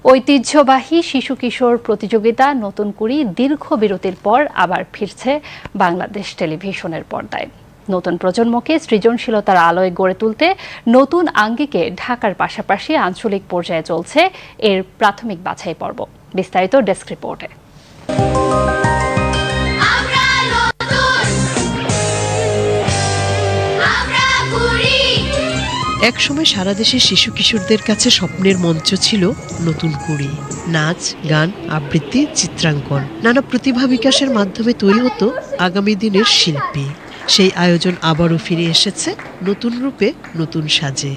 ঐতিহ্যবাহী শিশু কিশোর প্রতিযোগিতা নতুন কুড়ি দীর্ঘ বিরতির পর আবার ফিরছে বাংলাদেশ টেলিভিশনের পর্দায়। নতুন প্রজন্মকে সৃজনশীলতার আলোয় গড়ে তুলতে নতুন আঙ্গিকে ঢাকার পাশাপাশি আঞ্চলিক পর্যায়ে চলছে এর প্রাথমিক বাছাই পর্ব। বিস্তারিত ডেস্ক রিপোর্টে। একসময় সারা দেশের শিশু কিশোরদের কাছে স্বপ্নের মঞ্চ ছিল নতুন কুড়ি। নাচ, গান, আবৃত্তি, চিত্রাঙ্কন, নানা প্রতিভা বিকাশের মাধ্যমে তৈরি হতো আগামী দিনের শিল্পী। সেই আয়োজন আবারও ফিরে এসেছে নতুন রূপে, নতুন সাজে।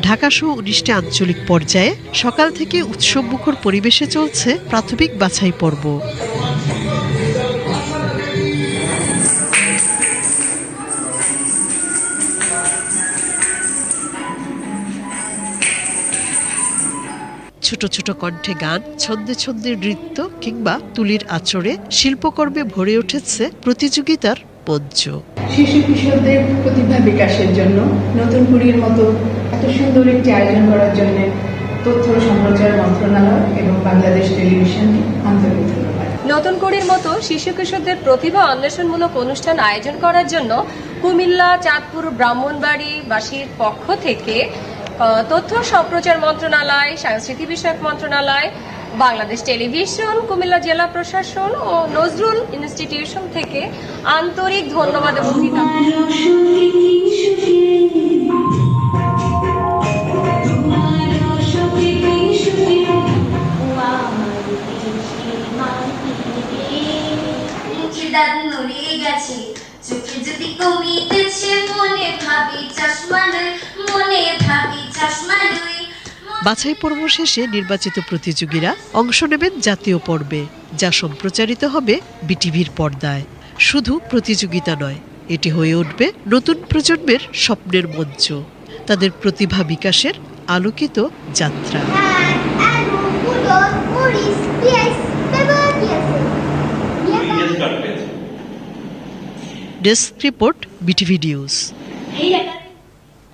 ঢাকা সহ 19টি আঞ্চলিক পর্যায়ে সকাল থেকে উৎসবমুখর পরিবেশে চলছে প্রাথমিক বাছাই পর্ব। ছোট ছোট কণ্ঠে গান, ছন্দে ছন্দে নৃত্য কিংবা তুলির আঁচড়ে শিল্পকর্মে ভরে উঠেছে প্রতিযোগিতার মঞ্চ। শিশু কিশোরদের প্রতিভা বিকাশের জন্য নতুন কুড়ির মতো এত সুন্দর একটি আয়োজন করার জন্য তথ্য ও সম্প্রচার মন্ত্রণালয় এবং বাংলাদেশ টেলিভিশনকে আন্তরিক ধন্যবাদ। নতুন কুড়ির মতো শিশু কিশোরদের প্রতিভা অন্বেষণমূলক অনুষ্ঠান আয়োজন করার জন্য কুমিল্লা, চাঁদপুর, ব্রাহ্মণবাড়িবাসীর পক্ষ থেকে তথ্য সম্প্রচার মন্ত্রণালয়, সংস্কৃতি বিষয়ক মন্ত্রণালয়, বাংলাদেশ টেলিভিশন, কুমিল্লা জেলা প্রশাসন ও নজরুল ইনস্টিটিউশন থেকে আন্তরিক ধন্যবাদ এবং বাছাই পর্ব শেষে নির্বাচিত প্রতিযোগীরা অংশ নেবেন জাতীয় পর্বে, যা সম্প্রচারিত হবে বিটিভির পর্দায়। শুধু প্রতিযোগিতা নয়, এটি হয়ে উঠবে নতুন প্রজন্মের স্বপ্নের মঞ্চ, তাদের প্রতিভা বিকাশের আলোকিত যাত্রা। Desk report, BTV news.